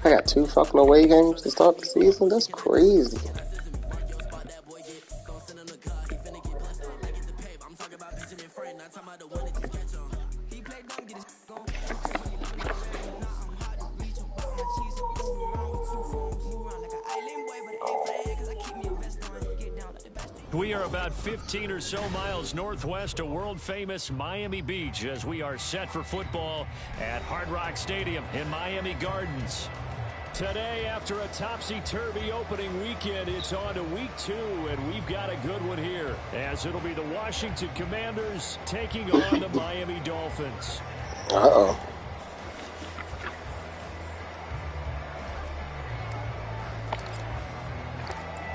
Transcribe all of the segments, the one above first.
I got 2 fucking away games to start the season. That's crazy. We are about 15 or so miles northwest of world-famous Miami Beach as we are set for football at Hard Rock Stadium in Miami Gardens. Today, after a topsy-turvy opening weekend, it's on to week 2, and we've got a good one here, as it'll be the Washington Commanders taking on the Miami Dolphins. Uh-oh.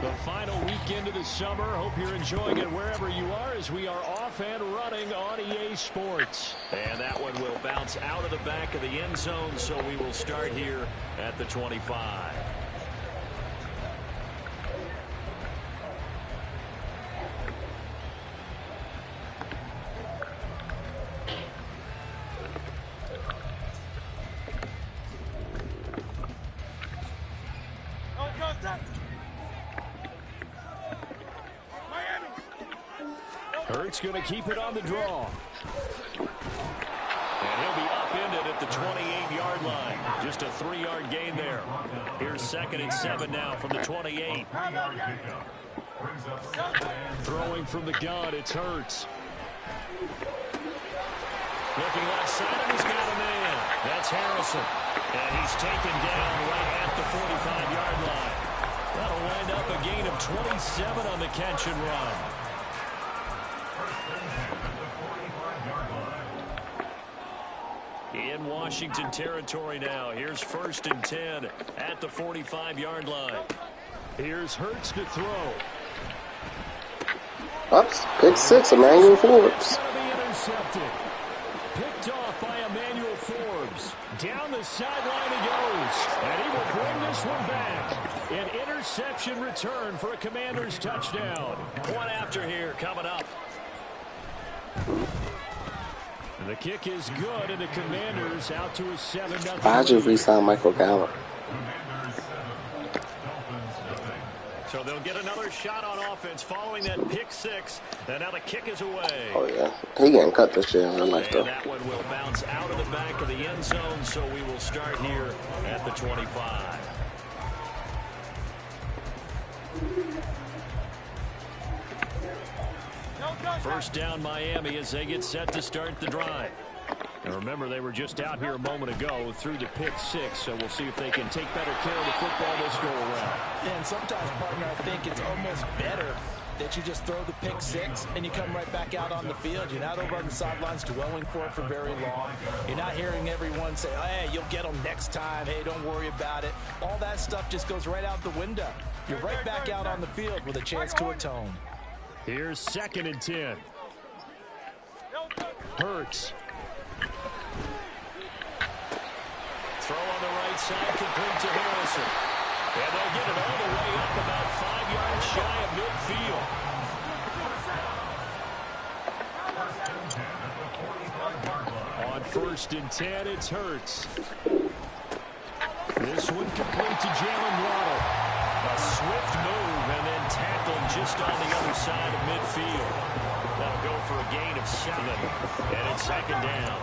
The final weekend of the summer. Hope you're enjoying it wherever you are as we are off and running on EA Sports. And that one will bounce out of the back of the end zone, so we will start here at the 25. Hurts going to keep it on the draw. And he'll be upended at the 28-yard line. Just a 3-yard gain there. Here's 2nd and 7 now from the 28. Throwing from the gun, it's Hurts. Looking left side, and he's got a man. That's Harrison. And he's taken down right at the 45-yard line. That'll wind up a gain of 27 on the catch and run. In Washington territory now. Here's 1st and 10 at the 45-yard line. Here's Hurts to throw. Oops, pick 6, Emmanuel Forbes. Picked off by Emmanuel Forbes. Down the sideline he goes. And he will bring this one back. An interception return for a Commanders touchdown. One after here coming up. And the kick is good, and the Commanders out to a 7-0. Why'd you re-sign Michael Gallup? So they'll get another shot on offense following that pick 6. And now the kick is away. Oh, yeah. He getting cut this year. I like that. And that one will bounce out of the back of the end zone, so we will start here at the 25. First down Miami as they get set to start the drive. And remember, they were just out here a moment ago through the pick 6, so we'll see if they can take better care of the football this go around. And sometimes, partner, I think it's almost better that you just throw the pick 6 and you come right back out on the field. You're not over on the sidelines dwelling for it for very long. You're not hearing everyone say, hey, you'll get them next time. Hey, don't worry about it. All that stuff just goes right out the window. You're right back out on the field with a chance to atone. Here's 2nd and 10. Hurts. Throw on the right side, complete to Harrison. And they'll get it all the way up about 5 yards shy of midfield. On 1st and 10, it's Hurts. This one complete to Jalen Waddle. A swift move and then tackled just on the other side of midfield. That'll go for a gain of 7. And it's 2nd down.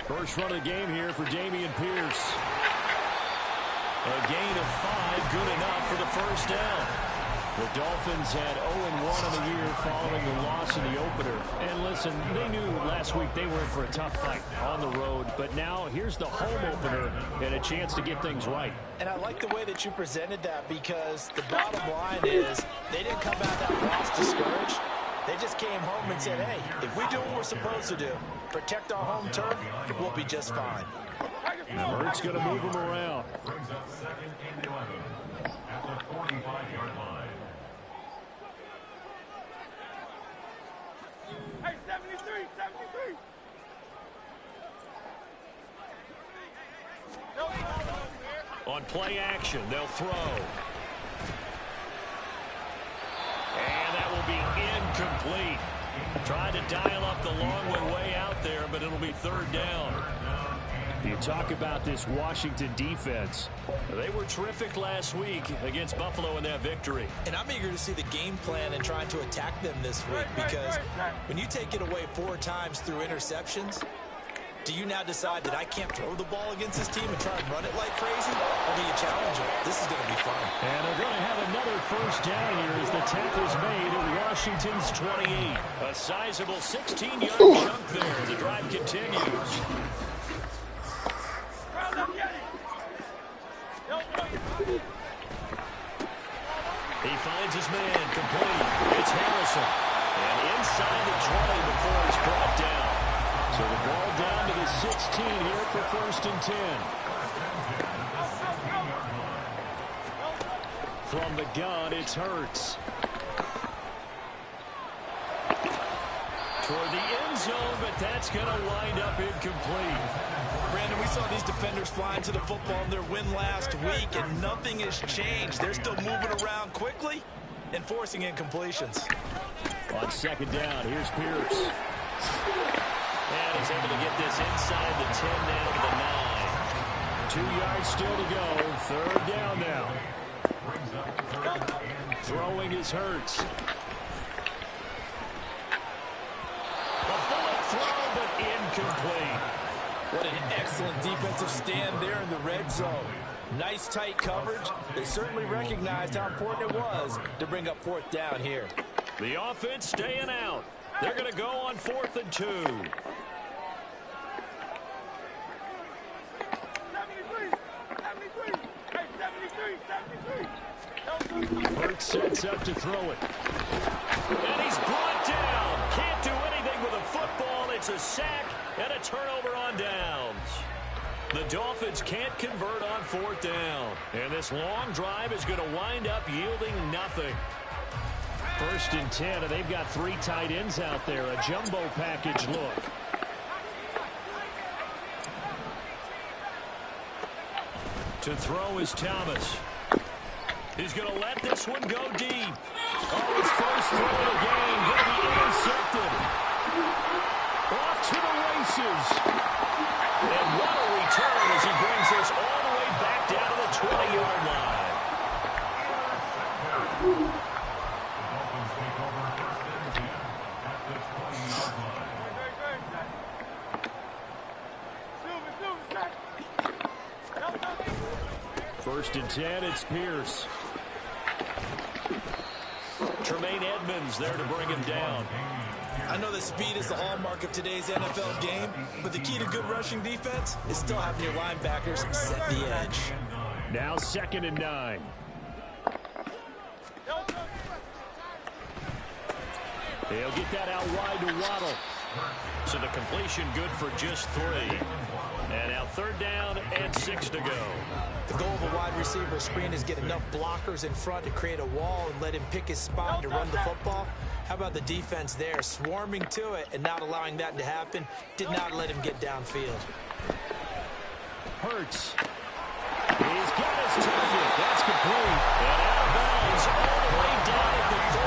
First run of the game here for Dameon Pierce. A gain of 5, good enough for the first down. The Dolphins had 0-1 in the year following the loss in the opener. And listen, they knew last week they were in for a tough fight on the road. But now here's the home opener and a chance to get things right. And I like the way that you presented that, because the bottom line is they didn't come out that loss discouraged. They just came home and said, hey, if we do what we're supposed to do, protect our home turf, we'll be just fine. Now Hurts going to move him around. Brings up 2nd and 11 at the 45-yard line. Hey, 73, 73. On play action, they'll throw. And that will be incomplete. Trying to dial up the long one way out there, but it'll be third down. You talk about this Washington defense. They were terrific last week against Buffalo in that victory. And I'm eager to see the game plan and trying to attack them this week, because when you take it away 4 times through interceptions, do you now decide that I can't throw the ball against this team and try and run it like crazy? Or do you challenge them? This is going to be fun. And they're going to have another first down here as the tackle's made at Washington's 28. A sizable 16-yard chunk there. The drive continues. He finds his man complete. It's Harrison. And inside the 20 before he's brought down. So the ball down to the 16 here for first and 10. From the gun, it's Hurts. Toward the end zone, but that's going to wind up incomplete. Brandon, we saw these defenders flying to the football in their win last week, and nothing has changed. They're still moving around quickly and forcing incompletions. On second down, here's Pierce. And he's able to get this inside the 10 down to the 9. 2 yards still to go. Third down now. Throwing is Hurts. A bullet throw, but incomplete. What an excellent defensive stand there in the red zone. Nice tight coverage. They certainly recognized how important it was to bring up fourth down here. The offense staying out. They're going to go on 4th and 2. 73. Hurts sets up to throw it. And he's brought down. Can't do anything with a football. It's a sack and a turnover on downs. The Dolphins can't convert on 4th down. And this long drive is going to wind up yielding nothing. 1st and 10, and they've got 3 tight ends out there. A jumbo package look. To throw is Thomas. He's going to let this one go deep. Oh, his first throw of the game going to be intercepted. Off to the races. And what a return as he brings this all the way back down to the 20-yard line. First and 10, it's Pierce. Tremaine Edmonds there to bring him down. I know that speed is the hallmark of today's NFL game, but the key to good rushing defense is still having your linebackers set the edge. Now 2nd and 9. They'll get that out wide to Waddle. So the completion good for just 3. And now 3rd down and 6 to go. The goal of a wide receiver screen is get enough blockers in front to create a wall and let him pick his spot to run the football. How about the defense there, swarming to it and not allowing that to happen? Did not let him get downfield. Hurts. He's got his target. That's complete. And out of bounds all the way down at the 3.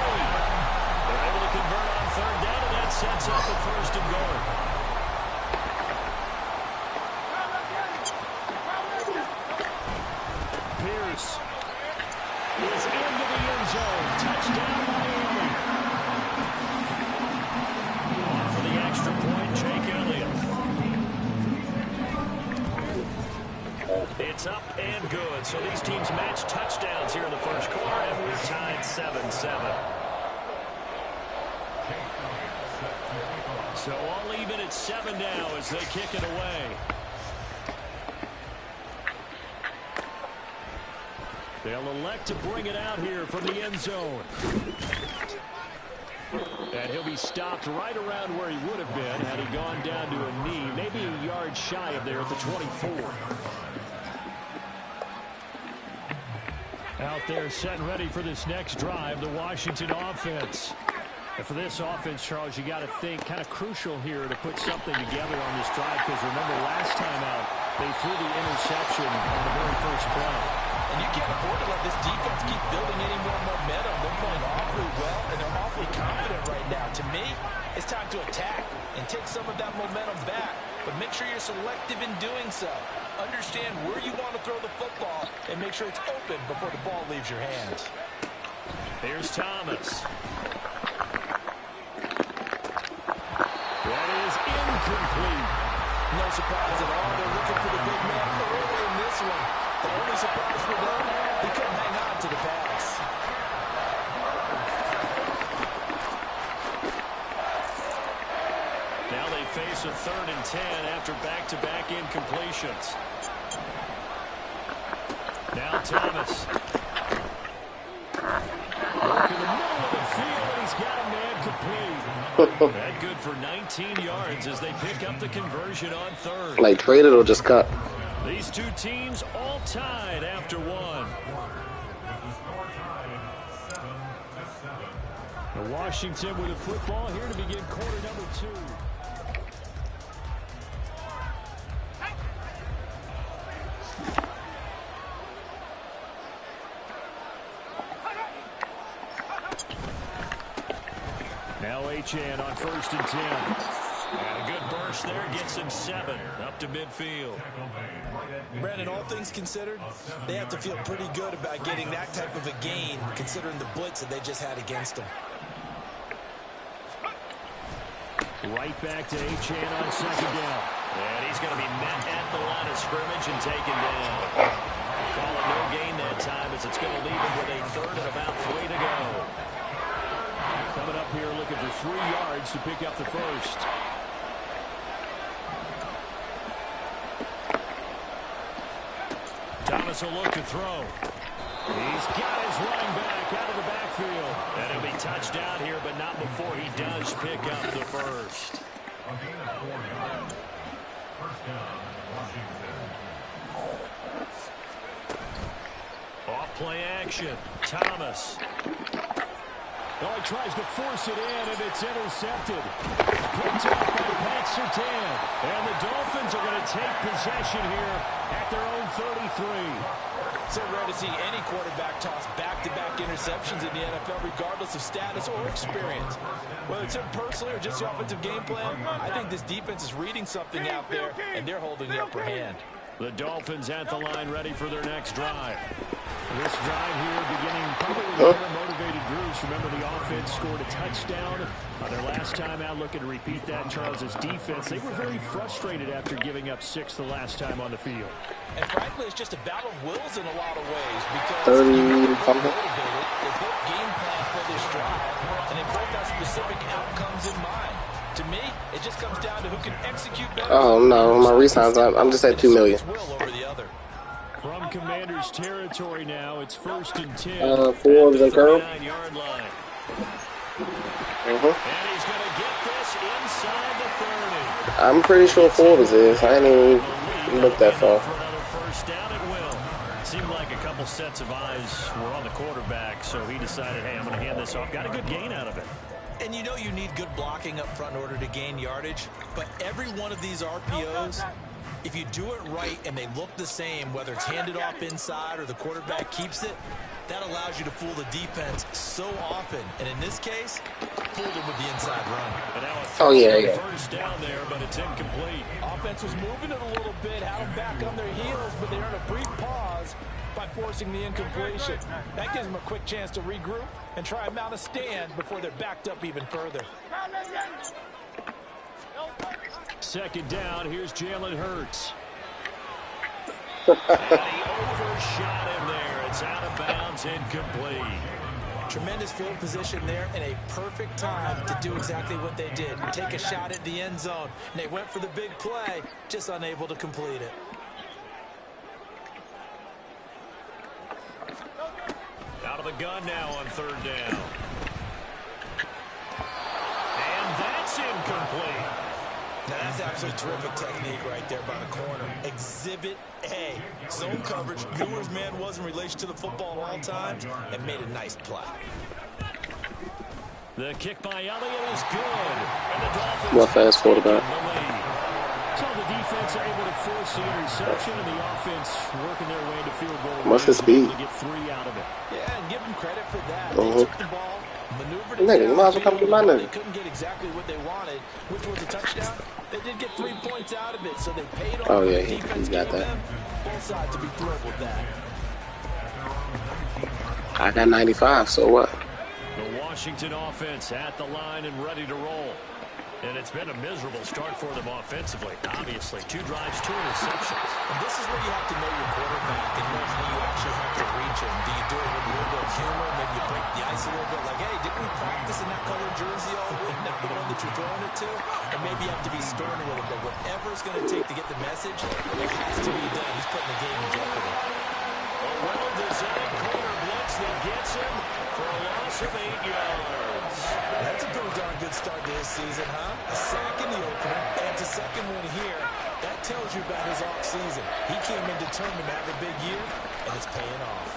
They're able to convert on 3rd down, and that sets up a 1st and goal. Pierce is into the end zone. Touchdown, Miami. On for the extra point, Jake Elliott. It's up and good. So these teams match touchdowns here in the first quarter, and we're tied 7-7. So all even at 7 now as they kick it away. They'll elect to bring it out here from the end zone. And he'll be stopped right around where he would have been had he gone down to a knee, maybe a yard shy of there at the 24. Out there set and ready for this next drive, the Washington offense. And for this offense, Charles, you got to think kind of crucial here to put something together on this drive, because remember last time out, they threw the interception on the very first play. And you can't afford to let this defense keep building any more momentum. They're playing awfully well, and they're awfully confident right now. To me, it's time to attack and take momentum back, but make sure you're selective in doing so. Understand where you want to throw the football and make sure it's open before the ball leaves your hands. Here's Thomas. That is incomplete. No surprise at all. They're looking for the big man early in this one. The only surprise for them, he couldn't hang on to the pass. Now they face a 3rd and 10 after back-to-back incompletions. Now Thomas. Working the middle of the field, and he's got a man complete. That good for 19 yards as they pick up the conversion on 3rd. Like traded or just cut? These two teams all tied after one. And Washington with a football here to begin quarter number 2. Now Achane on 1st and 10. And a good burst there gets him 7 up to midfield. Brandon, all things considered, they have to feel pretty good about getting that type of a gain considering the blitz that they just had against them. Right back to Achane on 2nd down. And he's going to be met at the line of scrimmage and taken down. Call it no gain that time as it's going to leave him with a 3rd and about 3 to go. Coming up here looking for 3 yards to pick up the 1st. Thomas will look to throw. He's got his running back out of the backfield. And he'll be touched down here, but not before he does pick up the 1st. Off play action. Thomas. Oh, he tries to force it in, and it's intercepted. Picked up by Pat Surtain. And the Dolphins are going to take possession here at their own 33. So rare to see any quarterback toss back-to-back interceptions in the NFL, regardless of status or experience. Whether it's him personally or just the offensive game plan, I think this defense is reading something out there, and they're holding the upper hand. The Dolphins at the line ready for their next drive. This drive here beginning probably with a motivated groups. Remember, the offense scored a touchdown their last time out. Looking to repeat that in Charles's defense. They were very frustrated after giving up 6 the last time on the field. And frankly, it's just a battle of wills in a lot of ways because 30 something. They both game plan for this drive, and they both have specific outcomes in mind. To me, it just comes down to who can execute better. Oh no, my resigns. I'm just at 2 million. From Commander's territory now, it's 1st and 10. 4 of the curl. Yard line. And he's going to get this inside the 30. I'm pretty sure 4 was his. I didn't even look that far. For another 1st down, it will. Seemed like a couple sets of eyes were on the quarterback, so he decided, hey, I'm going to hand this off. Got a good gain out of it. And you know you need good blocking up front in order to gain yardage, but every one of these RPOs, if you do it right and they look the same, whether it's handed off inside or the quarterback keeps it, that allows you to fool the defense so often. And in this case, fooled them with the inside run. And now first down there, but it's incomplete. Offense was moving it a little bit, had them back on their heels, but they earned a brief pause by forcing the incompletion. That gives them a quick chance to regroup and try and mount a stand before they're backed up even further. 2nd down, here's Jalen Hurts. And he overshot him there. It's out of bounds, incomplete. Tremendous field position there and a perfect time to do exactly what they did. Take a shot at the end zone. And they went for the big play, just unable to complete it. Out of the gun now on 3rd down. And that's incomplete. Now that's absolutely terrific technique right there by the corner. Exhibit A. Zone coverage, knew where his man was in relation to the football at all times, and made a nice play. The kick by Elliott is good. And the Dolphins What fast quarterback? So the defense are able to force the interception, and the offense working their way to field goal. What's his speed? To get 3 out of it. Yeah, and give them credit for that. They took the ball, Maneuvered it Nigga, you might as well come to my downfield. They nigga. couldn't get exactly what they wanted, which was a touchdown. They did get 3 points out of it, so they paid off Oh, what yeah, the he defense got gave that. them. Both sides to be thrilled with that. I got 95, so what? The Washington offense at the line and ready to roll. And it's been a miserable start for them offensively. Obviously, 2 drives, 2 interceptions. And this is where you have to know your quarterback and know when you actually have to reach him. Do you do it with a little bit of humor? Maybe you break the ice a little bit like, hey, didn't we practice in that colored jersey all week? Not the one that you're throwing it to? Or maybe you have to be stern with him. But whatever it's going to take to get the message, it has to be done. He's putting the game in jeopardy. A well-designed corner blitz that gets him for a loss of 8 yards. That's a pretty darn good start to his season, huh? A sack in the opener, and a second one here. That tells you about his offseason. He came in determined to have a big year, and it's paying off.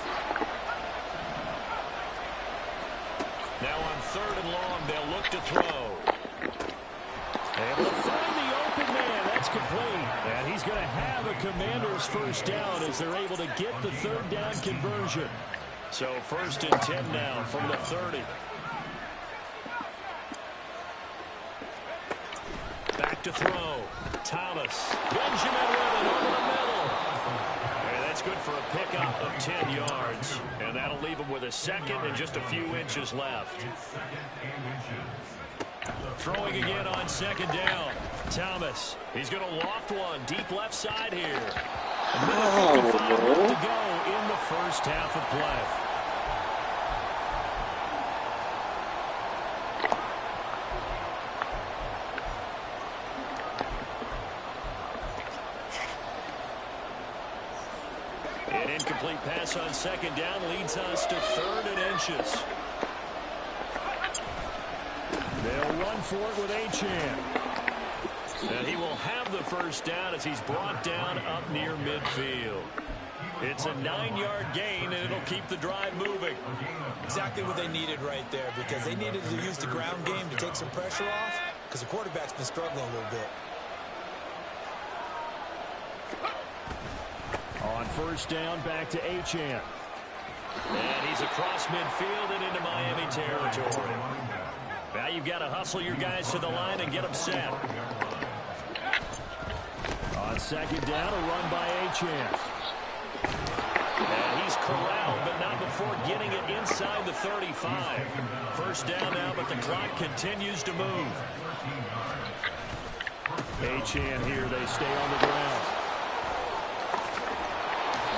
Now on 3rd and long, they'll look to throw. Able to find the open man. That's complete. And he's going to have a Commander's first down as they're able to get the 3rd down conversion. So 1st and 10 now from the 30. Back to throw. Thomas. Benjamin with it over the middle. And that's good for a pickup of 10 yards. And that'll leave him with a second and just a few inches left. Throwing again on 2nd down. Thomas. He's going to loft one deep left side here. A minute 55 left to go in the first half of play. An incomplete pass on 2nd down leads us to 3rd and inches. They'll run for it with Achane. And he will have the first down as he's brought down up near midfield. It's a 9-yard gain, and it'll keep the drive moving. Exactly what they needed right there, because they needed to use the ground game to take some pressure off, because the quarterback's been struggling a little bit. On 1st down, back to Achane. And he's across midfield and into Miami territory. Now you've got to hustle your guys to the line and get them set. On 2nd down, a run by Achane. And he's corralled, but not before getting it inside the 35. First down now, but the clock continues to move. Achane here, they stay on the ground.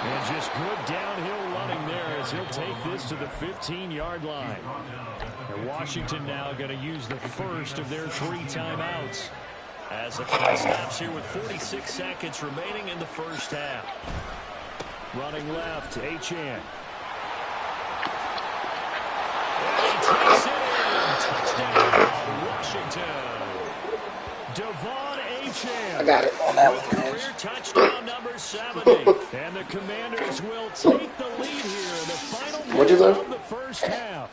And just good downhill running there as he'll take this to the 15-yard line. And Washington now going to use the first of their 3 timeouts. As the clock stops here with 46 seconds remaining in the first half. Running left, Achane. And he takes it in. Touchdown, Washington. Devon Achane. I got it on that with one, man. career touchdown number 70. And the Commanders will take the lead here in the final What'd you minute say? of the first half.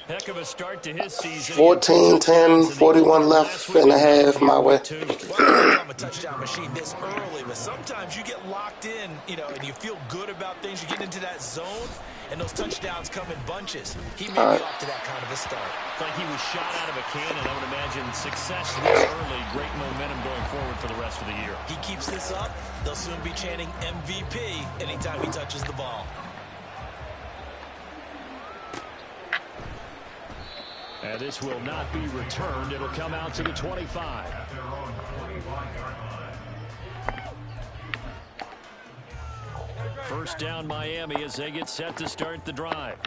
Heck of a start to his season. 14-10, 41 left and a half my way. Well, I'm a touchdown machine this early, but sometimes you get locked in, and you feel good about things. You get into that zone, and those touchdowns come in bunches. He may be off to that kind of a start. It's like he was shot out of a cannon. I would imagine success this early, great momentum going forward for the rest of the year. He keeps this up, they'll soon be chanting MVP anytime he touches the ball. And this will not be returned. It'll come out to the 25. First down Miami as they get set to start the drive.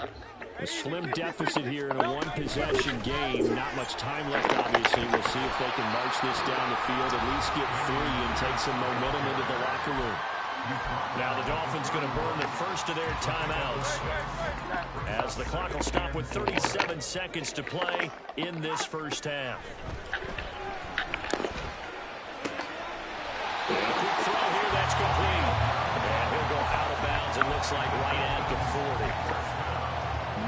A slim deficit here in a one-possession game. Not much time left, obviously. We'll see if they can march this down the field, at least get 3 and take some momentum into the locker room. Now the Dolphins going to burn the first of their timeouts as the clock will stop with 37 seconds to play in this first half. And a quick throw here, that's complete. And he'll go out of bounds, it looks like right at the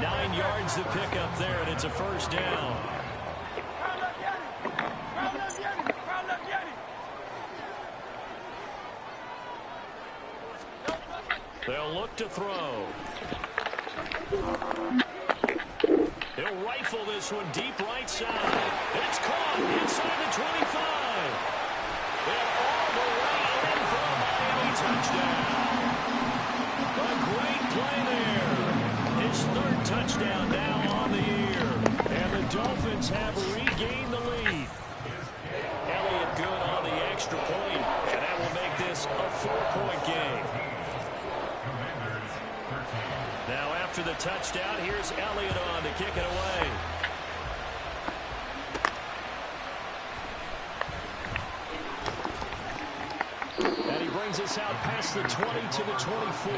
40. 9 yards to pick up there, and it's a first down. They'll look to throw. He'll rifle this one deep right side. It's caught inside the 25. And all the way in for a Miami touchdown. A great play there. His third touchdown now on the year. And the Dolphins have regained the lead. Elliott good on the extra point. And that will make this a 4-point game. Now after the touchdown, here's Elliott on to kick it away. And he brings us out past the 20 to the 24.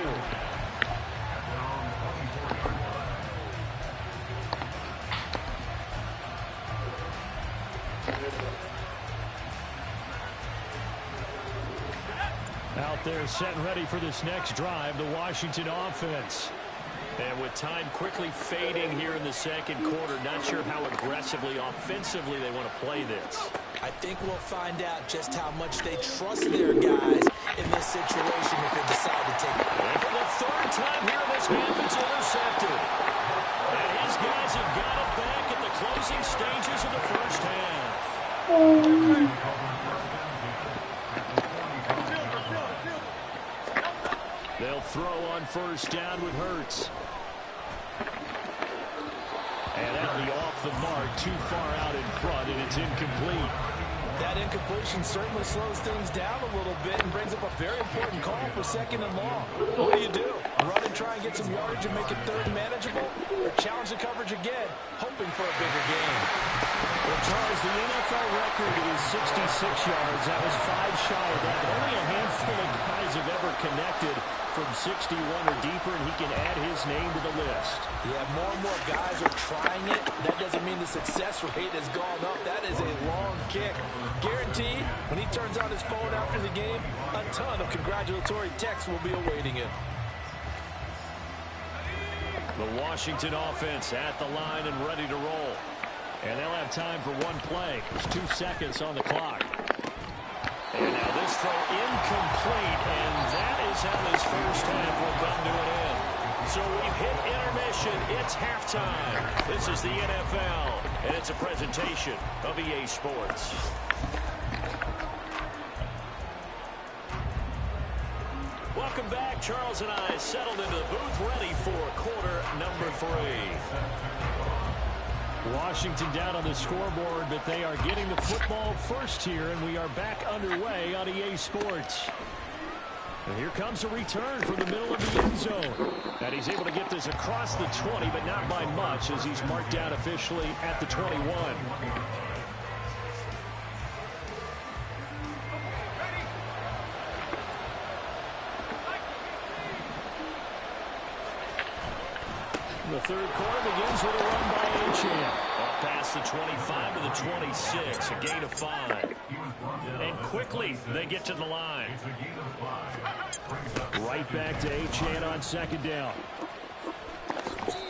Out there set and ready for this next drive, the Washington offense. And with time quickly fading here in the second quarter, not sure how aggressively, offensively they want to play this. I think we'll find out just how much they trust their guys in this situation if they decide to take it. And for the third time here, this half, it's intercepted. And his guys have got it back at the closing stages of the first half. They'll throw on first down with Hurts. And that'll be off the mark, too far out in front, and it's incomplete. That incompletion certainly slows things down a little bit and brings up a very important call for second and long. What do? Run and try and get some yardage and make it third and manageable, or challenge the coverage again, hoping for a bigger gain? Well, Charles, the NFL record is 66 yards. That was 5 shy of that. But only a handful of guys have ever connected from 61 or deeper, and he can add his name to the list. Yeah, more and more guys are trying it. That doesn't mean the success rate has gone up. That is a long kick. Guaranteed, when he turns on his phone after the game, a ton of congratulatory texts will be awaiting him. The Washington offense at the line and ready to roll. And they'll have time for one play. There's 2 seconds on the clock. And now this throw incomplete, and that is how this first half will come to an end. So we've hit intermission. It's halftime. This is the NFL, and it's a presentation of EA Sports. Welcome back. Charles and I settled into the booth, ready for quarter number 3. Washington down on the scoreboard, but they are getting the football first here, and we are back underway on EA Sports. And here comes a return from the middle of the end zone. And he's able to get this across the 20, but not by much, as he's marked down officially at the 21. The third quarter begins with a run by Achane. Up past the 25 to the 26, a gain of 5. And quickly they get to the line. Right back to Achane on second down.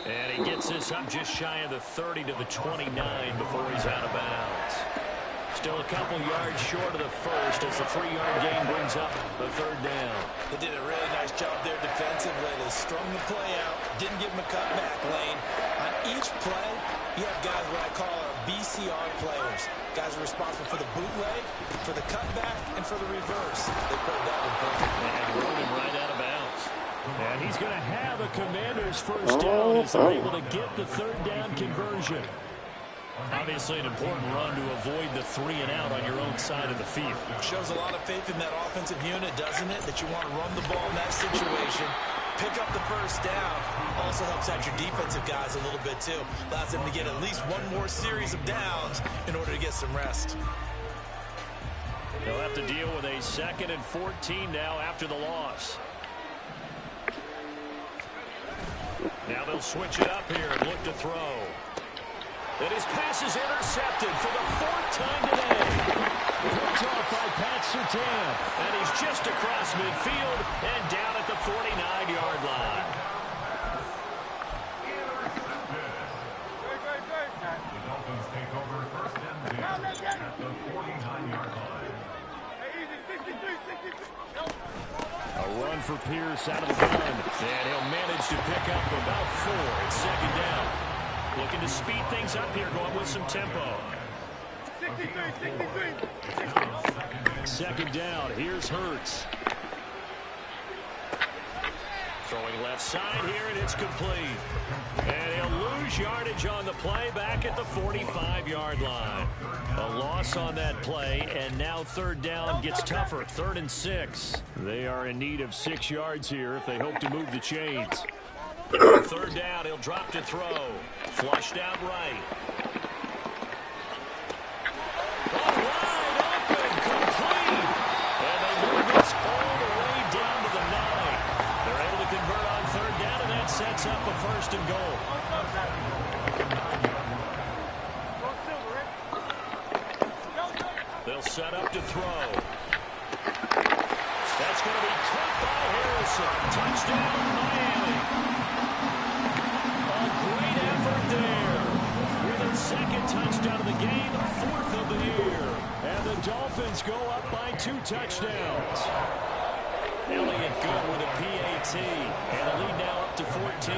And he gets this up just shy of the 30 to the 29 before he's out of bounds. Still a couple yards short of the first as the 3-yard gain brings up the third down. They did a really nice job there defensively. They strung the play out, didn't give him a cutback lane. On each play, you have guys what I call our BCR players. Guys are responsible for the bootleg, for the cutback, and for the reverse. They played that one perfectly. And rode him right out of bounds. And he's going to have a Commander's first down as they're able to get the third down conversion. Obviously an important run to avoid the 3-and-out on your own side of the field. Shows a lot of faith in that offensive unit, doesn't it? That you want to run the ball in that situation. Pick up the first down. Also helps out your defensive guys a little bit, too. Allows them to get at least one more series of downs in order to get some rest. They'll have to deal with a 2nd and 14 now after the loss. Now they'll switch it up here and look to throw. And his pass is intercepted for the 4th time today. Picked off by Pat Surtain. And he's just across midfield and down at the 49-yard line. The Dolphins take over first and 10 at the 49-yard line. A run for Pierce out of the gun. And he'll manage to pick up about 4 at second down. Looking to speed things up here, going with some tempo. 63. Second down, here's Hurts. Throwing left side here, and it's complete. And he'll lose yardage on the play back at the 45-yard line. A loss on that play, and now third down gets tougher. 3rd and 6. They are in need of 6 yards here if they hope to move the chains. Third down, he'll drop to throw. Flushed out right. Sets up a 1st and goal. They'll set up to throw. That's going to be caught by Harrison. Touchdown, Miami. A great effort there. With a 2nd touchdown of the game, 4th of the year. And the Dolphins go up by 2 touchdowns. Elliott good with a PAT, and the lead now up to 14.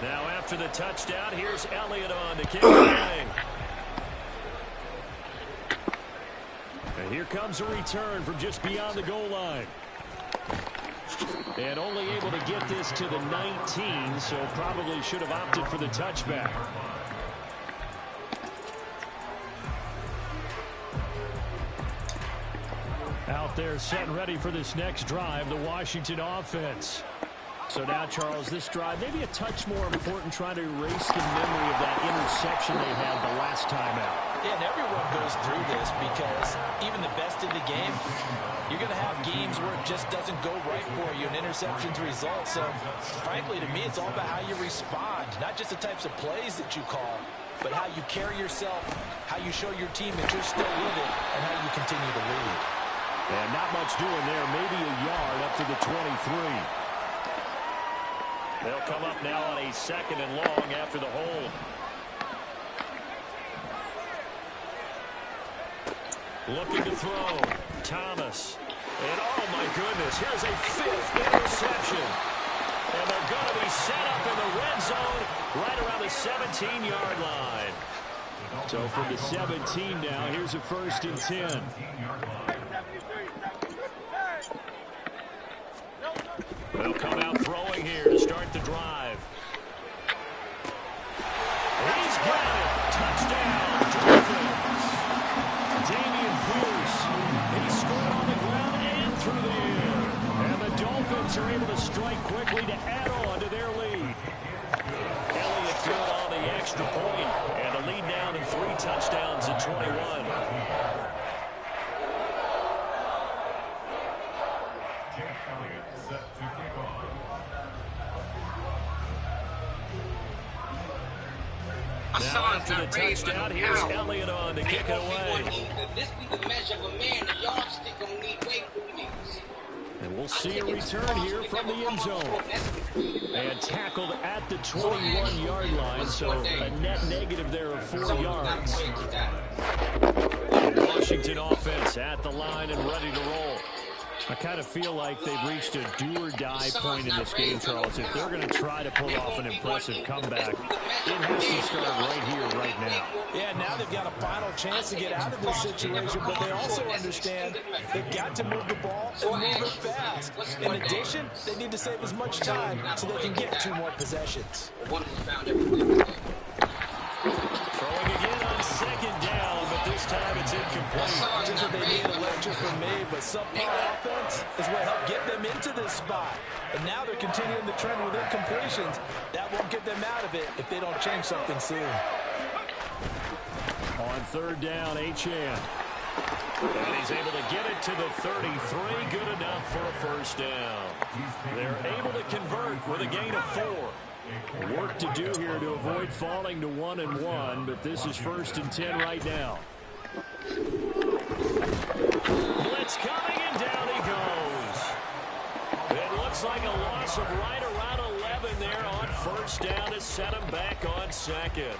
Now after the touchdown, here's Elliott on to kick it away. And here comes a return from just beyond the goal line. And only able to get this to the 19, so probably should have opted for the touchback. Out there set and ready for this next drive, the Washington offense. So now, Charles, this drive maybe a touch more important, trying to erase the memory of that interception they had the last time out. Yeah, and everyone goes through this because even the best in the game, you're going to have games where it just doesn't go right for you, and interceptions result. So, frankly, to me, it's all about how you respond, not just the types of plays that you call, but how you carry yourself, how you show your team that you're still with it, and how you continue to lead. And not much doing there, maybe a yard up to the 23. They'll come up now on a 2nd and long after the hold. Looking to throw. Thomas. And oh my goodness, here's a 5th interception. And they're going to be set up in the red zone right around the 17-yard line. So from the 17 now, here's a 1st and 10. They'll come out throwing here to start the drive. He's got it. Touchdown, Dolphins. Damian Pierce. He scored on the ground and through the air. And the Dolphins are able to strike quickly to add on to their lead. Elliott good on the extra point. And the lead down to 3 touchdowns at 21. Now after the touchdown, here's Elliott on to kick it away. And we'll see a return here from the end zone. And tackled at the 21-yard line, so a net negative there of 4 yards. The Washington offense at the line and ready to roll. I kind of feel like they've reached a do-or-die point in this game, Charles. If they're going to try to pull off an impressive comeback, it has to start right here, right now. Yeah, now they've got a final chance to get out of this situation, but they also understand they've got to move the ball and move it fast. In addition, they need to save as much time so they can get 2 more possessions. Throwing again on 2nd down, but this time it's incomplete. Just what they need a lecture from me, but subpar offense is what helped get them into this spot. And now they're continuing the trend with incompletions. That won't get them out of it if they don't change something soon. On 3rd down, Achane. And he's able to get it to the 33. Good enough for a 1st down. They're able to convert with a gain of 4. Work to do here to avoid falling to 1-1, but this is 1st and 10 right now. Blitz coming, and down he goes. It looks like a loss of right around 11 there on 1st down to set him back on 2nd.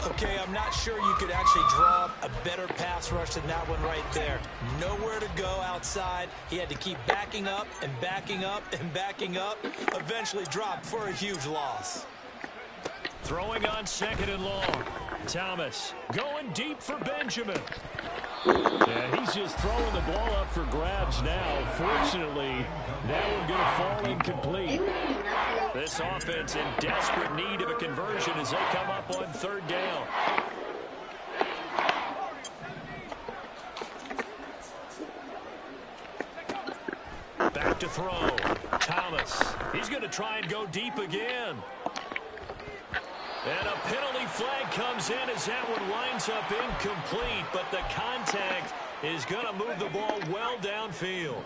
Okay, I'm not sure you could actually draw a better pass rush than that one right there. Nowhere to go outside. He had to keep backing up and backing up and backing up. Eventually dropped for a huge loss. Throwing on 2nd and long. Thomas going deep for Benjamin. Yeah, he's just throwing the ball up for grabs now. Fortunately, that one going to fall incomplete. This offense in desperate need of a conversion as they come up on 3rd down. Back to throw. Thomas. He's going to try and go deep again. And a penalty flag comes in as that one winds up incomplete, but the contact is going to move the ball well downfield.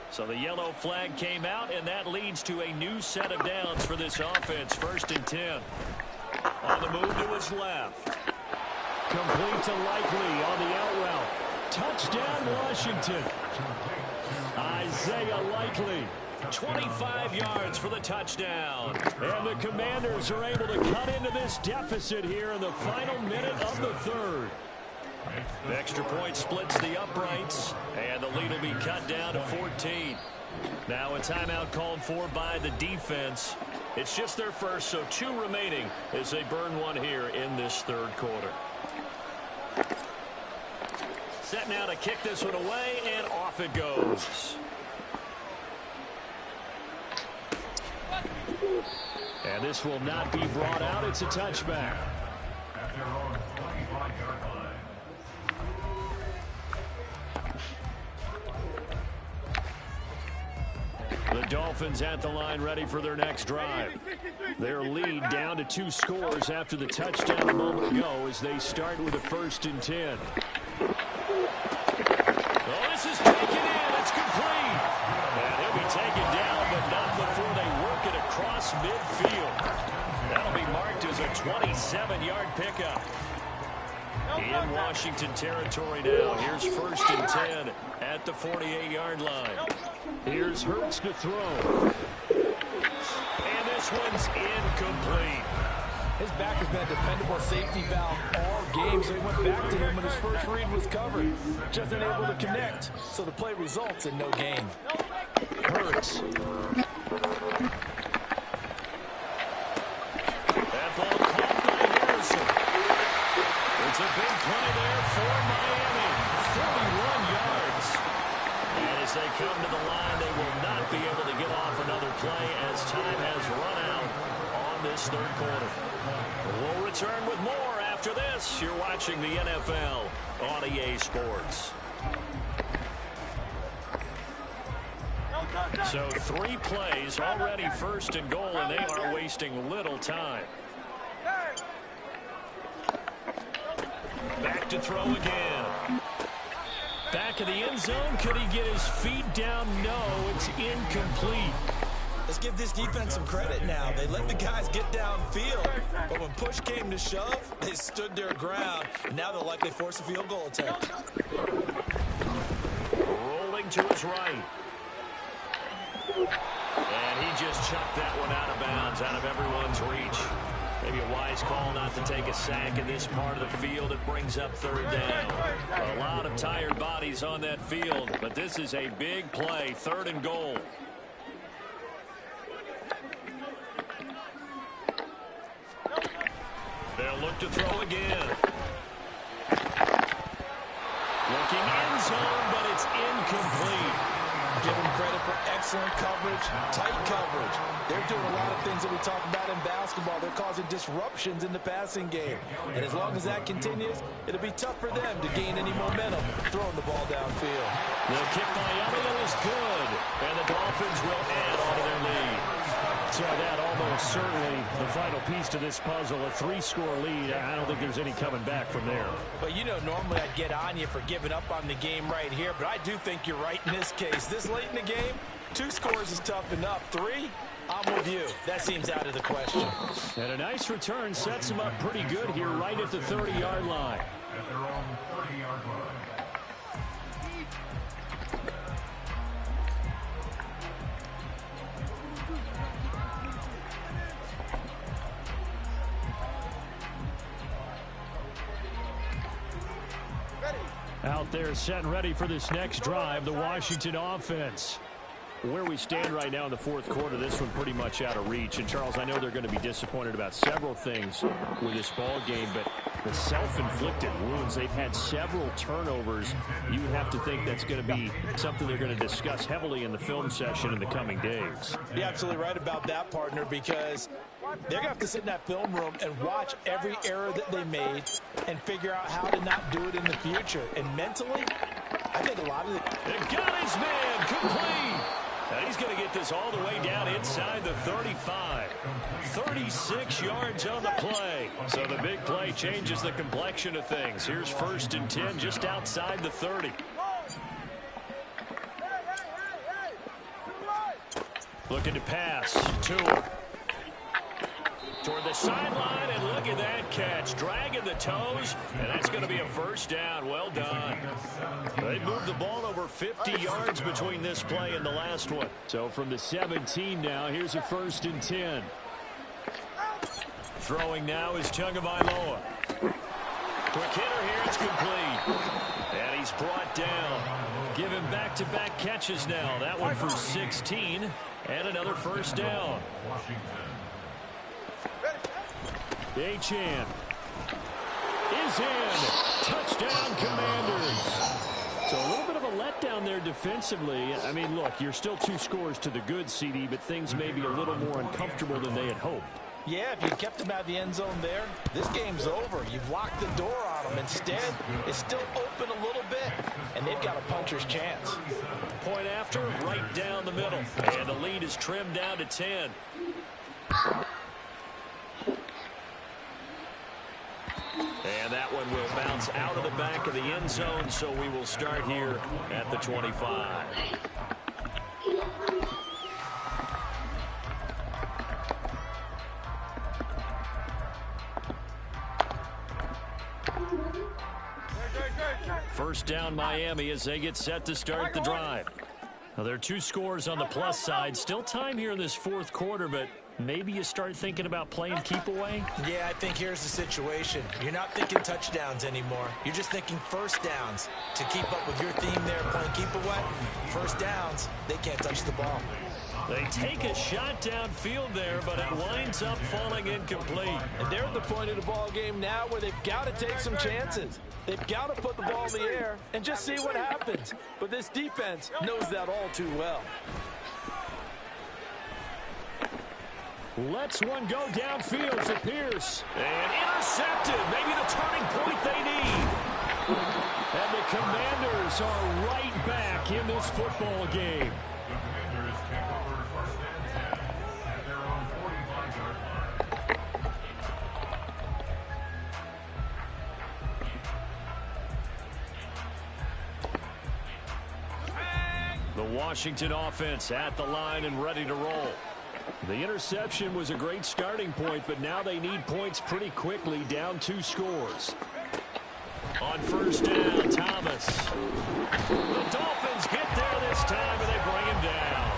So the yellow flag came out, and that leads to a new set of downs for this offense. 1st and 10. On the move to his left. Complete to Likely on the out route. Touchdown, Washington. Isaiah Likely. 25 yards for the touchdown. And the Commanders are able to cut into this deficit here in the final minute of the 3rd. The extra point splits the uprights, and the lead will be cut down to 14. Now a timeout called for by the defense. It's just their first, so 2 remaining as they burn one here in this 3rd quarter. Set now to kick this one away, and off it goes. And this will not be brought out. It's a touchback. At their own 25-yard line. The Dolphins at the line ready for their next drive. Their lead down to 2 scores after the touchdown a moment ago as they start with a 1st and 10. Oh, this is taken in. It's complete. And he'll be taken down, but not before they work it across midfield. That'll be marked as a 27-yard pickup. In Washington territory now. Here's 1st and 10 at the 48-yard line. Here's Hurts to throw. And this one's incomplete. His back has been a dependable safety valve all game, so he went back to him when his first read was covered. Just unable to connect, so the play results in no gain. Hurts. That ball caught by Harrison. It's a big play there for Miami. 41 yards. And as they come to the line, they will not be able to get off another play as time has run out on this 3rd quarter. We'll return with more after this. You're watching the NFL on EA Sports. So 3 plays already 1st and goal, and they are wasting little time. Back to throw again. Back of the end zone. Could he get his feet down? No, it's incomplete. Let's give this defense some credit now. They let the guys get downfield, but when push came to shove, they stood their ground, and now they'll likely force a field goal attempt. Rolling to his right. And he just chucked that one out of bounds, out of everyone's reach. Maybe a wise call not to take a sack in this part of the field. It brings up 3rd down. A lot of tired bodies on that field, but this is a big play, 3rd and goal. They'll look to throw again. Looking end zone, but it's incomplete. Give them credit for excellent coverage, tight coverage. They're doing a lot of things that we talk about in basketball. They're causing disruptions in the passing game. And as long as that continues, it'll be tough for them to gain any momentum throwing the ball downfield. The kick by Elliott is good, and the Dolphins will add on to their lead. So that almost certainly the final piece to this puzzle, a 3-score lead. I don't think there's any coming back from there. But, you know, normally I'd get on you for giving up on the game right here, but I do think you're right in this case. This late in the game, 2 scores is tough enough. 3, I'm with you. That seems out of the question. And a nice return sets them up pretty good here right at the 30-yard line. At their own 30-yard line. Out there set and ready for this next drive, the Washington offense. Where we stand right now in the fourth quarter, this one pretty much out of reach. And, Charles, I know they're going to be disappointed about several things with this ball game, but the self-inflicted wounds, they've had several turnovers. You have to think that's going to be something they're going to discuss heavily in the film session in the coming days. You're absolutely right about that, partner, because they're going to have to sit in that film room and watch every error that they made and figure out how to not do it in the future. And mentally, I think a lot of it. And got his man complete. And he's going to get this all the way down inside the 35. 36 yards on the play. So the big play changes the complexion of things. Here's 1st and 10 just outside the 30. Looking to pass. Tua. Toward the sideline, and look at that catch. Dragging the toes, and that's going to be a first down. Well done. They moved the ball over 50 yards between this play and the last one. So from the 17 now, here's a 1st and 10. Throwing now is Tagovailoa. Quick hitter here, it's complete. And he's brought down. Give him back-to-back catches now. That one for 16, and another first down. Achane is in. Touchdown, Commanders. So a little bit of a letdown there defensively. I mean, look, you're still 2 scores to the good, CD, but things may be a little more uncomfortable than they had hoped. Yeah, if you kept them out of the end zone there, this game's over. You've locked the door on them. Instead, it's still open a little bit, and they've got a puncher's chance. Point after, right down the middle. And the lead is trimmed down to 10. And that one will bounce out of the back of the end zone, so we will start here at the 25. First down Miami as they get set to start the drive. Now, there are 2 scores on the plus side. Still time here in this fourth quarter, but maybe you start thinking about playing keep away? Yeah, I think here's the situation. You're not thinking touchdowns anymore. You're just thinking first downs. To keep up with your theme there, playing keep away, first downs, they can't touch the ball. They take a shot downfield there, but it winds up falling incomplete. And they're at the point of the ball game now where they've got to take some chances. They've got to put the ball in the air and just see what happens. But this defense knows that all too well. Lets one go downfield for Pierce. And intercepted. Maybe the turning point they need. And the Commanders are right back in this football game. The Commanders take over 1st and 10 at their own 45-yard line. The Washington offense at the line and ready to roll. The interception was a great starting point, but now they need points pretty quickly, down 2 scores. On first down, Thomas. The Dolphins get there this time, and they bring him down.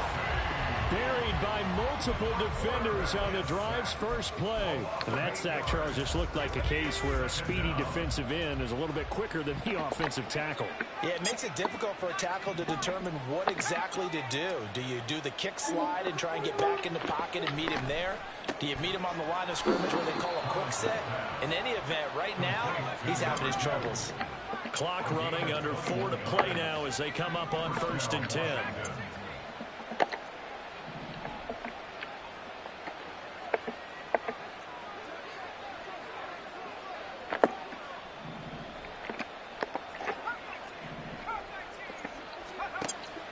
Buried by multiple defenders on the drive's first play. And that sack, Charles, just looked like a case where a speedy defensive end is a little bit quicker than the offensive tackle. Yeah, it makes it difficult for a tackle to determine what exactly to do. Do you do the kick slide and try and get back in the pocket and meet him there? Do you meet him on the line of scrimmage where they call a quick set? In any event, right now, he's having his troubles. Clock running, under 4 to play now as they come up on 1st and 10.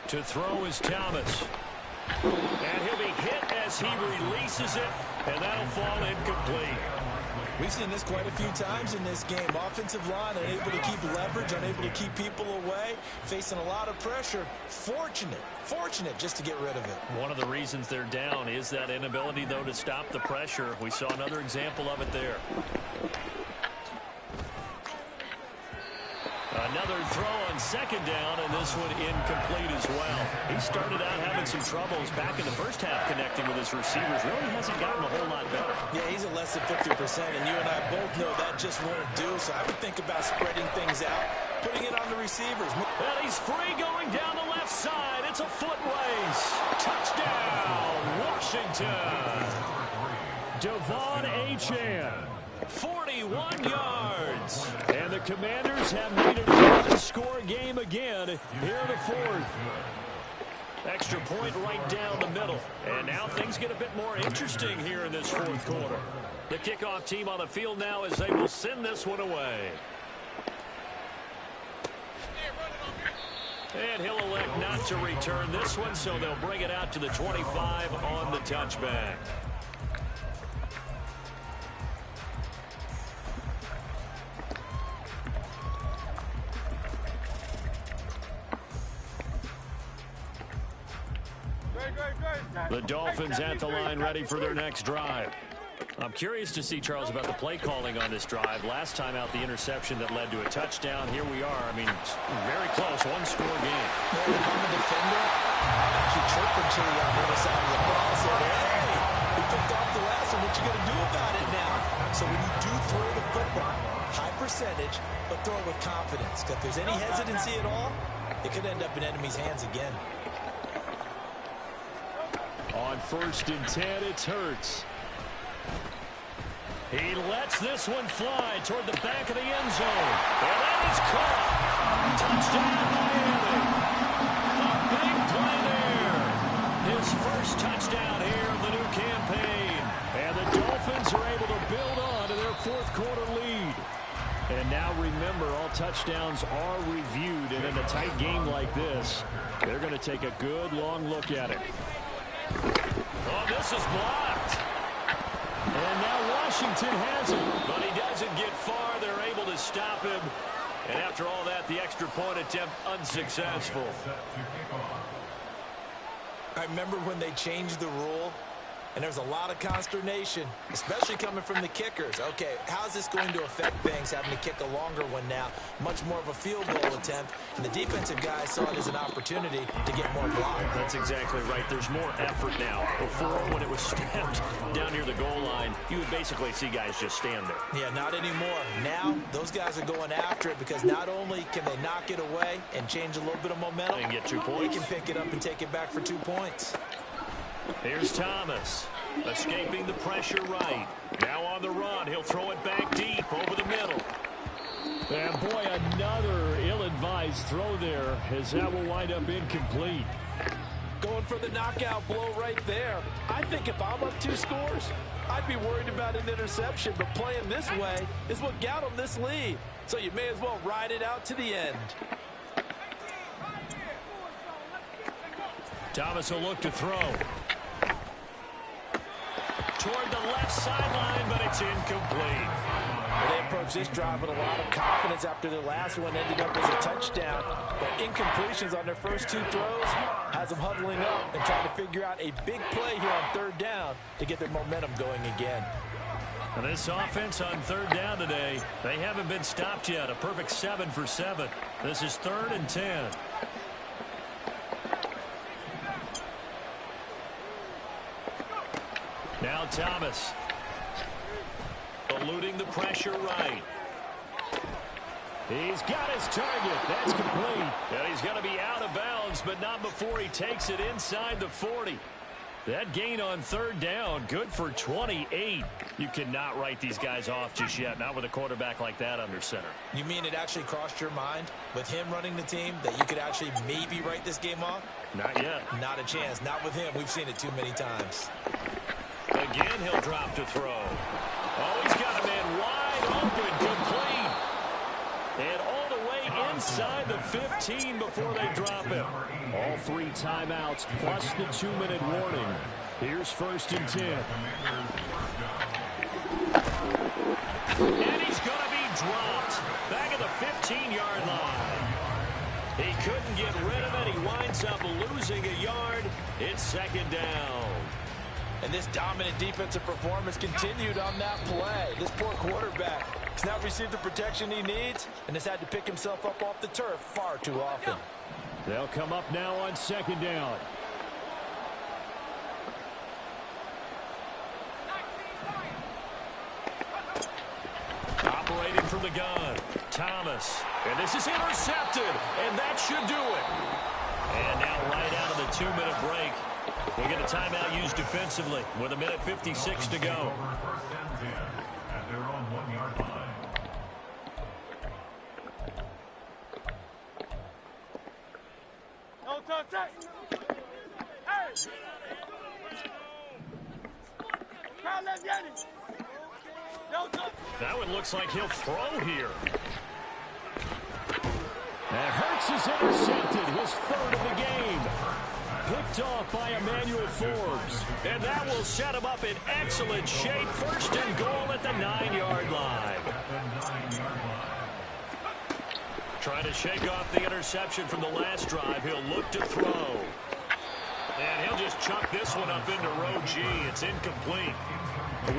To throw is Thomas. And he'll be hit as he releases it, and that'll fall incomplete. We've seen this quite a few times in this game. Offensive line unable to keep leverage, unable to keep people away, facing a lot of pressure. Fortunate just to get rid of it. One of the reasons they're down is that inability, though, to stop the pressure. We saw another example of it there. Another throw on second down, and this one incomplete as well. He started out having some troubles back in the first half connecting with his receivers. Really hasn't gotten a whole lot better. Yeah, he's at less than 50%, and you and I both know that just won't do. So I would think about spreading things out, putting it on the receivers. And he's free going down the left side. It's a foot race. Devon Achane, 41 yards. And the Commanders have made it a one-score game again here in the fourth. Extra point right down the middle. And now things get a bit more interesting here in this fourth quarter. The kickoff team on the field now as they will send this one away. And he'll elect not to return this one, so they'll bring it out to the 25 on the touchback. The Dolphins at the line ready for their next drive. I'm curious to see, Charles, about the play calling on this drive. Last time out, the interception that led to a touchdown. Here we are. I mean, very close, one-score game. Yeah, I'm a defender. I'm actually chirping Chili on the other side of the ball. I said, hey, we picked off the last one. What you going to do about it now? So when you do throw the football, high percentage, but throw it with confidence. Because if there's any hesitancy at all, it could end up in enemy's hands again. On 1st and 10, it's Hurts. He lets this one fly toward the back of the end zone. And that is caught. Touchdown, Miami. A big play there. His first touchdown here of the new campaign. And the Dolphins are able to build on to their fourth quarter lead. And now remember, all touchdowns are reviewed. And in a tight game like this, they're going to take a good long look at it. Oh, this is blocked. And now Washington has him. But he doesn't get far. They're able to stop him. And after all that, the extra point attempt unsuccessful. I remember when they changed the rule, and there's a lot of consternation, especially coming from the kickers. Okay, how's this going to affect things, having to kick a longer one now? Much more of a field goal attempt, and the defensive guys saw it as an opportunity to get more block. That's exactly right. There's more effort now. Before, when it was snapped down near the goal line, you would basically see guys just stand there. Yeah, not anymore. Now, those guys are going after it because not only can they knock it away and change a little bit of momentum, and get 2 points. they can pick it up and take it back for 2 points. Here's Thomas, escaping the pressure right. Now on the run, he'll throw it back deep over the middle. And boy, another ill-advised throw there, as that will wind up incomplete. Going for the knockout blow right there. I think if I'm up 2 scores, I'd be worried about an interception, but playing this way is what got them this lead. So you may as well ride it out to the end. Thomas will look to throw. Toward the left sideline, but it's incomplete. Well, they approach this drive with a lot of confidence after their last one ended up as a touchdown. But incompletions on their first 2 throws has them huddling up and trying to figure out a big play here on 3rd down to get their momentum going again. And this offense on 3rd down today, they haven't been stopped yet. A perfect 7 for 7. This is 3rd and 10. Now Thomas, eluding the pressure right. He's got his target. That's complete. And he's going to be out of bounds, but not before he takes it inside the 40. That gain on 3rd down, good for 28. You cannot write these guys off just yet, not with a quarterback like that under center. You mean it actually crossed your mind with him running the team that you could actually maybe write this game off? Not yet. Not a chance. Not with him. We've seen it too many times. Again, he'll drop to throw. Oh, he's got a man wide open, complete. And all the way inside the 15 before they drop him. All 3 timeouts plus the 2-minute warning. Here's 1st and 10. And he's going to be dropped back at the 15-yard line. He couldn't get rid of it. He winds up losing a yard. It's 2nd down. And this dominant defensive performance continued on that play. This poor quarterback has not received the protection he needs and has had to pick himself up off the turf far too often. They'll come up now on 2nd down. Operating from the gun, Thomas. And this is intercepted, and that should do it. And now right out of the 2-minute break, We'll get a timeout used defensively with 1:56 to go. First and 10 at their own 1-yard line. No touch. Hey! Crowd left Yanni. No touch. That one looks like he'll throw here. And Hurts is intercepted, his third of the game. Picked off by Emmanuel Forbes. And that will set him up in excellent shape. First and goal at the 9-yard line. Trying to shake off the interception from the last drive. He'll look to throw. And he'll just chuck this one up into row G. It's incomplete.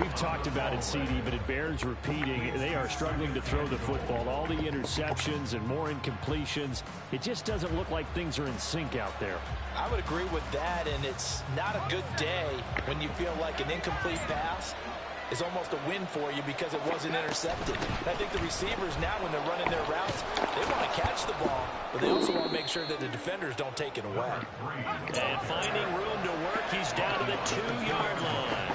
We've talked about it, Siiigh, but it bears repeating. They are struggling to throw the football. All the interceptions and more incompletions. It just doesn't look like things are in sync out there. I would agree with that, and it's not a good day when you feel like an incomplete pass is almost a win for you because it wasn't intercepted. And I think the receivers now, when they're running their routes, they want to catch the ball, but they also want to make sure that the defenders don't take it away. And finding room to work, he's down to the 2-yard line.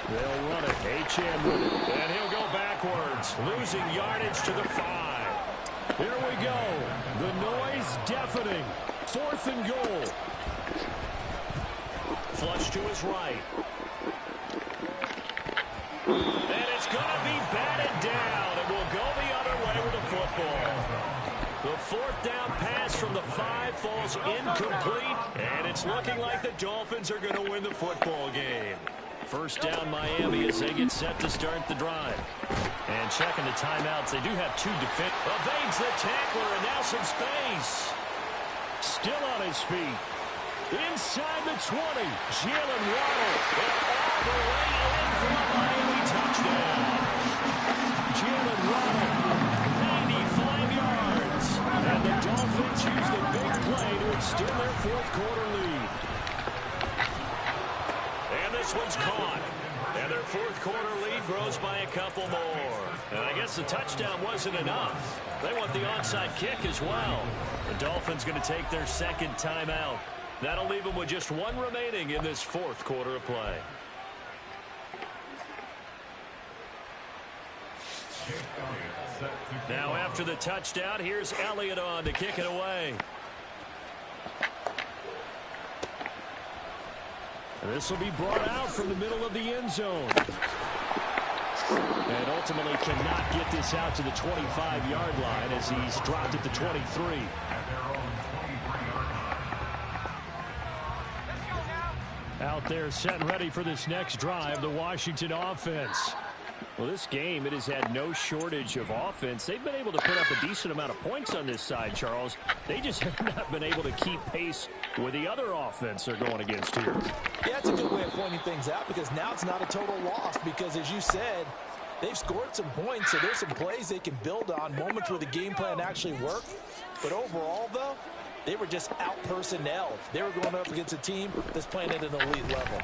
They'll run it. H.M. with it. And he'll go backwards, losing yardage to the 5. Here we go. The noise deafening. 4th and goal. Flush to his right. And it's going to be batted down. It will go the other way with the football. The 4th down pass from the 5 falls incomplete. And it's looking like the Dolphins are going to win the football game. First down Miami as they get set to start the drive. And checking the timeouts, they do have 2 defenders. Evades the tackler and now some space. Still on his feet. Inside the 20. Jalen Waddle. And all the way in for a Miami touchdown. Jalen Waddle, 95 yards. And the Dolphins use the big play to extend their 4th quarter lead. And this one's caught. And their 4th quarter lead grows by a couple more. And I guess the touchdown wasn't enough. They want the onside kick as well. The Dolphins going to take their 2nd timeout. That'll leave them with just 1 remaining in this 4th quarter of play. Now after the touchdown, here's Elliott on to kick it away. And this will be brought out from the middle of the end zone. And ultimately cannot get this out to the 25-yard line as he's dropped at the 23. Out there set and ready for this next drive, the Washington offense. Well, this game, it has had no shortage of offense. They've been able to put up a decent amount of points on this side, Charles. They just have not been able to keep pace with the other offense they're going against here. Yeah, it's a good way of pointing things out because now it's not a total loss because, as you said, they've scored some points, so there's some plays they can build on, moments where the game plan actually worked. But overall, though, they were just out-personnelled. They were going up against a team that's playing at an elite level.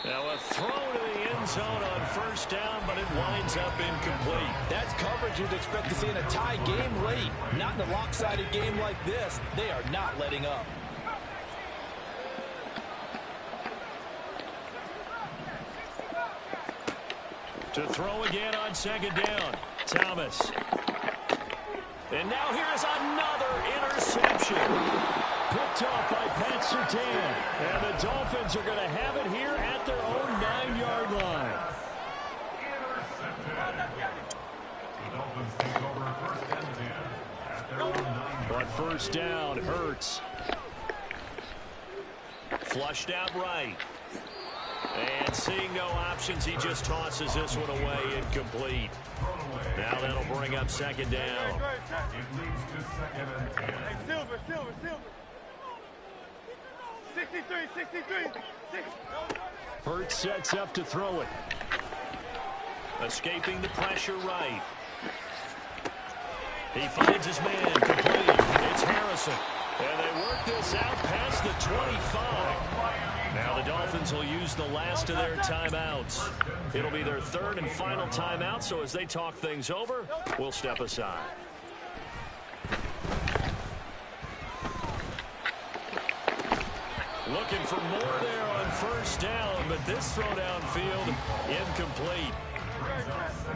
Now a throw to the end zone on first down, but it winds up incomplete. That's coverage you'd expect to see in a tie game late. Not in a lopsided game like this. They are not letting up. To throw again on 2nd down, Thomas. And now here's another interception. Picked off by Pat Surtain. And the Dolphins are going to have it here at their own 9-yard line. The Dolphins take over 1st and 10 at their own 9-yard line. On first down, Hurts. Flushed out right. And seeing no options, he just tosses this one away, incomplete. Now that'll bring up 2nd down. It leads to 2nd and 10. Hey, Silver. 63. Hurts sets up to throw it. Escaping the pressure right. He finds his man, complete. It's Harrison. And they work this out past the 25. Now the Dolphins will use the last of their timeouts. It'll be their 3rd and final timeout, so as they talk things over, we'll step aside. Looking for more there on first down, but this throw downfield incomplete.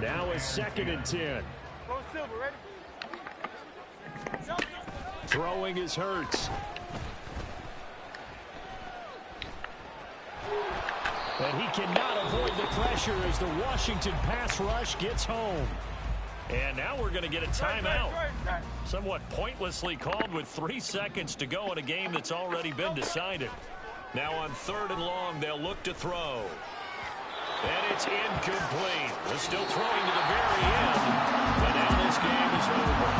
Now a 2nd and 10. Go Silver, ready? Throwing is Hurts. And he cannot avoid the pressure as the Washington pass rush gets home. And now we're going to get a timeout. Somewhat pointlessly called with 3 seconds to go in a game that's already been decided. Now on 3rd and long, they'll look to throw. And it's incomplete. They're still throwing to the very end. But now this game is over.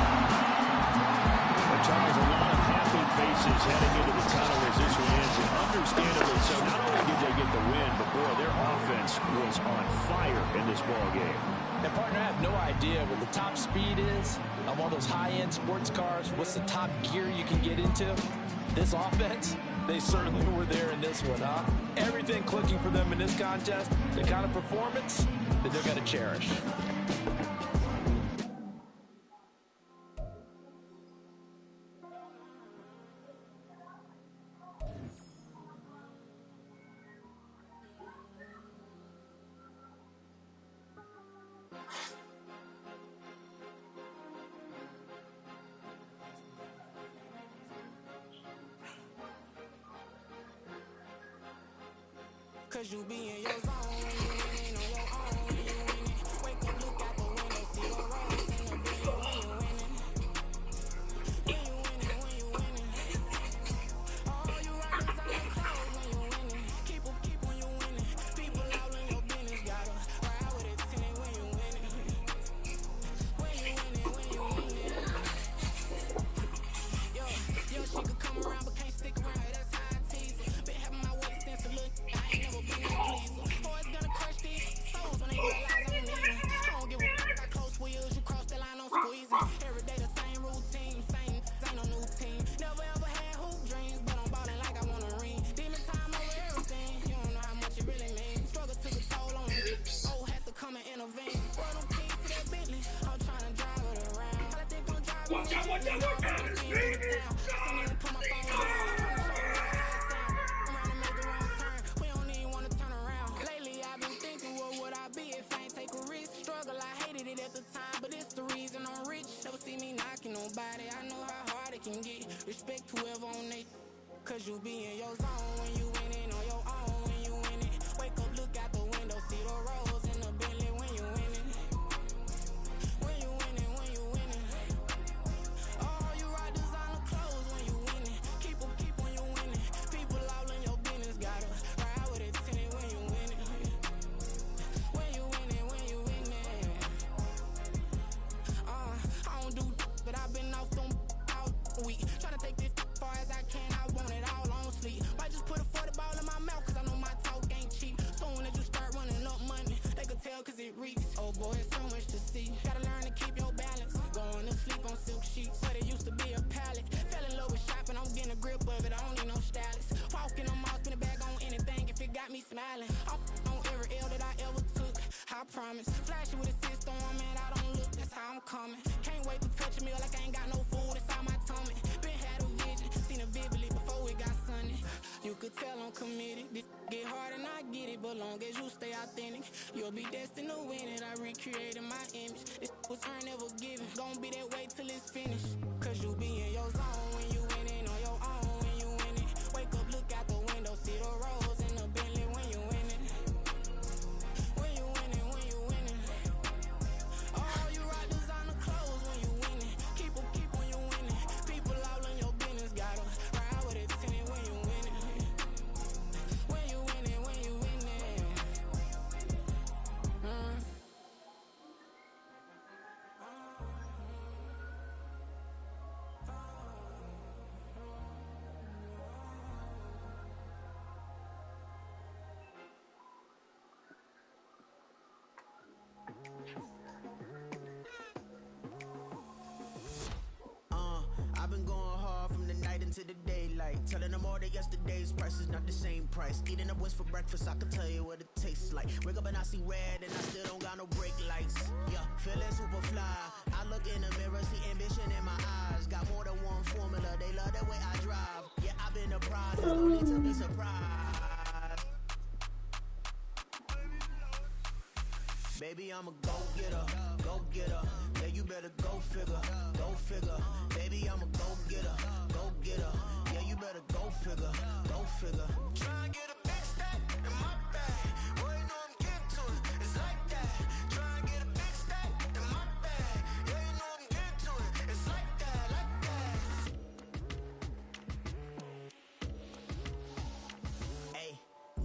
Charles, a lot of happy faces heading into the tunnel as this one ends. And understandably so, not only did they get the win, but boy, their offense was on fire in this ball game. And partner, I have no idea what the top speed is on one of those high-end sports cars. What's the top gear you can get into? This offense, they certainly were there in this one, huh? Everything clicking for them in this contest, the kind of performance that they're going to cherish. Cause you be in your zone when you winning on your own when you winning. Wake up, look out the window, see the roads in the building when you winning. When you winning, when you winning. All you riders out of clothes when you winning. Keep when you winning. People all in your business, gotta ride with it tinted when you winning. When you winning, when you winning. Yo, she could come around but can't stick around, that's how I tease her. Been having my way since a little I ain't never been no pleaser. Boys gonna crush these souls when they realize I don't need them. I don't give a fuck, got close wheels, you cross the line, I'm squeezing. Every day the same routine, same, ain't no new team. Never ever had hoop dreams, but I'm ballin' like I want a ring. Demon time over everything, you don't know how much it really means. Struggle took a toll on me, oh, had to come and intervene. Boy, them keys to that Bentley, I'm trying to drive it around. All I think I'm driving, watch out, watch out, watch out, it's speeding. I can't even put my phone down, I'm trying to show you how it sound. I'm around to make the wrong turn, we don't even wanna turn around. Lately I've been thinking, what would I be if I ain't take a risk? Struggle, I hated it at the time, but it's the reason I'm rich. Never see me knocking nobody, I know how hard it can get. Respect whoever on they, cause you be in your zone when you winning on your own when you winning. Wake up, look out the window, see the roads in the Bentley when you winning. When you winning, when you winning. All you ride designer clothes when you winning. Keep when you winning. People all in your business, gotta ride with it tinted when you winning. When you winning, when you winning. I don't do but I've been off them all week. Tryna take this far as I can, I want it all on sleep. Might just put a 40 ball in my mouth, cause I know my talk ain't cheap. Soon as you start running up money, they could tell cause it reeks. Oh boy, it's so much to see. Gotta learn to keep your balance. Going to sleep on silk sheets, but it used to be a pallet. Fell in love with shopping, I'm getting a grip of it, I don't need no stylist. Walking on mouth, spin a bag on anything if it got me smiling. I'm on every L that I ever took, I promise. Flashy with a cyst on, man, I don't look, that's how I'm coming. Can't wait to touch a meal like I ain't got no food inside my tummy. Been had a vision, seen it vividly before it got sunny. You could tell I'm committed, this get hard and I get it, but long as you stay authentic, you'll be destined to win it. I recreated my image, this was earned, never given. Gonna be that way till it's finished, cause you be in your zone when you winning on your own when you winning. Wake up, look out the window, see the roads in the Bentley when you winning. When you winning, when you winning. All you ride designer clothes when you winning. Keep when you winning. People all in your business, gotta ride with it tinted when you winning. When you winning, when you winning. I've been going hard from the night into the daylight. Telling them all that yesterday's price is not the same price. Eating up wings for breakfast, I can tell you what it tastes like. Wake up and I see red and I still don't got no brake lights. Yeah, feeling super fly. I look in the mirror, see ambition in my eyes. Got more than one formula, they love the way I drive. Yeah, I've been a prize, there's no need to be surprised. Baby, I'm a go-getter, go-getter. Yeah, you better go figure, go figure. Baby, I'm a go-getter, go-getter. Yeah, you better go figure, go figure. Try and get a big stack in my bag. Boy, you know I'm getting to it. It's like that. Try and get a big stack in my bag. Yeah, you know I'm getting to it. It's like that, like that. Hey,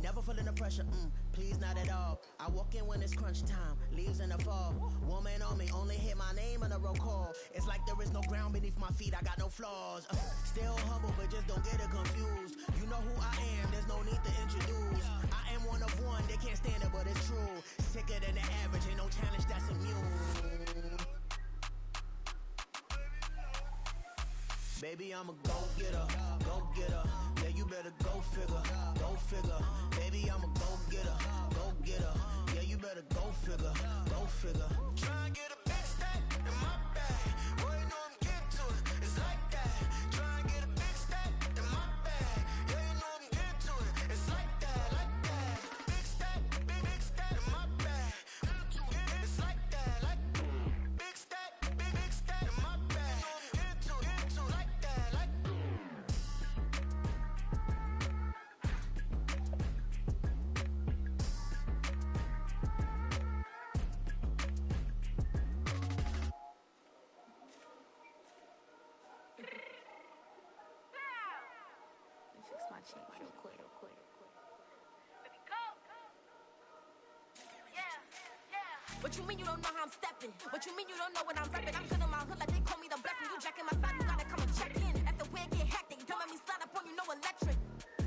never feeling the pressure, please not at all. I walk in when it's crunch time, leaves in the fall. Woman on me, only hit my name on a roll call. It's like there is no ground beneath my feet, I got no flaws. Still humble, but just don't get it confused. You know who I am, there's no need to introduce. I am one of one, they can't stand it, but it's true. Sicker than the average, ain't no challenge that's immune. Baby, I'm a go-getter, go-getter. Yeah, you better go figure, go figure. Baby, I'm a go-getter, go-getter. Yeah, you better go figure, go figure. Try and get a big stack in my bag. Boy, you know I'm getting to it. It's like that. Try and get a big stack in my bag. Yeah, you know I'm getting to it. It's like that, like that. Big stack, big stack in my bag. It's like that, like big stack, big stack in my bag. Get to it, like that, like. Fix my cheek real quick. What you mean you don't know how I'm stepping? What you mean you don't know what I'm repping? I'm good in my hood like they call me the blessing. You jacking my side, you gotta come and check in. That's the way it get hectic. Don't make me slide up on you, no electric.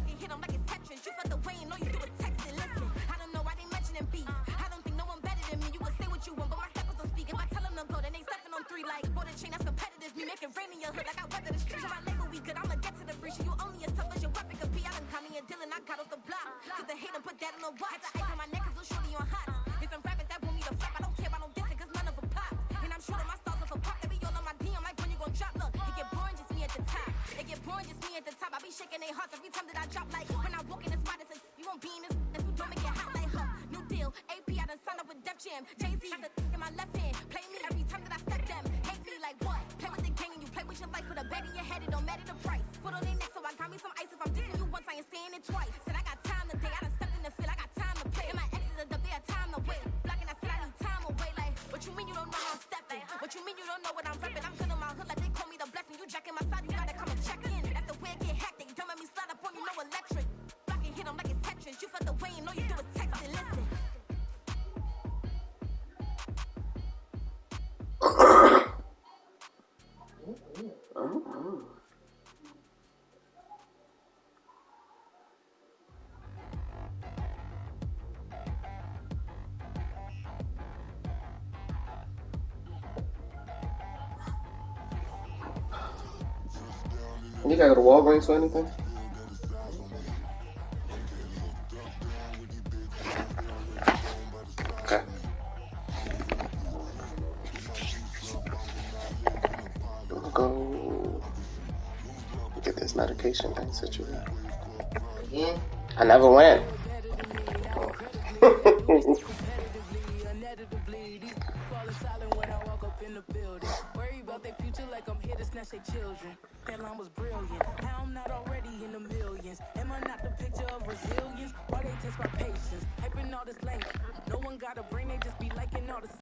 You hit 'em like it's Tetris. You felt the way and know you do it texting. Listen, I don't know why they mentioning beef. I don't think no one better than me. You can say what you want, but my steppers don't speak. If I tell them to go, then they stepping on 3 like border chain. That's competitive. Me make it rain in your hood like I weather the streets. My label we good. I'ma get to the breach. You only as tough as your weapon could be. I done call me a Dylan. I got off the block. Took the hate and put that in the watch. The ice on my neck is little shorty on hot. It's some rappers that want me to flop. I don't care about no dissing, cause none of them pop. And I'm shooting my stars off a pop. They be all on my DM like when you gon' drop. Look, it get boring, just me at the top. It get boring, just me at the top. I be shaking their hearts every time that I drop. Like when I walk in the spot, it says you won't be in this. If you don't make it hot like her. New deal, AP, I done signed up with Def Jam. Jay-Z got the in my left hand. Play me every time that I step them. Hate me like what? Play with the gang and you play with your life. Put a bet in your head, it don't matter the price. Put on their neck, so I got me some ice. If I'm dissing you once, I ain't saying it twice. Said I got time today, I done stepped in the field, I got time to play. And my exes are up, they had time to wait. Blocking, I said I need time away. Like, what you mean you don't know how I'm stepping? What you mean you don't know what I'm repping? I'm good in my hood like they call me the blessing. You jacking my side, you gotta come and check in. That's the way it get hectic. Don't make me slide up on you, no electric. Blocking, hit 'em like it's Tetris. You felt the way and know you do it texting. Listen. You gotta go to Walgreens or anything? Okay. We'll go get this medication thing situated. Again? I never went. Like I'm here to snatch their children. That line was brilliant. How I'm not already in the millions. Am I not the picture of resilience? Why they test my patience? Hyping all this language. No one got a brain, they just be liking all the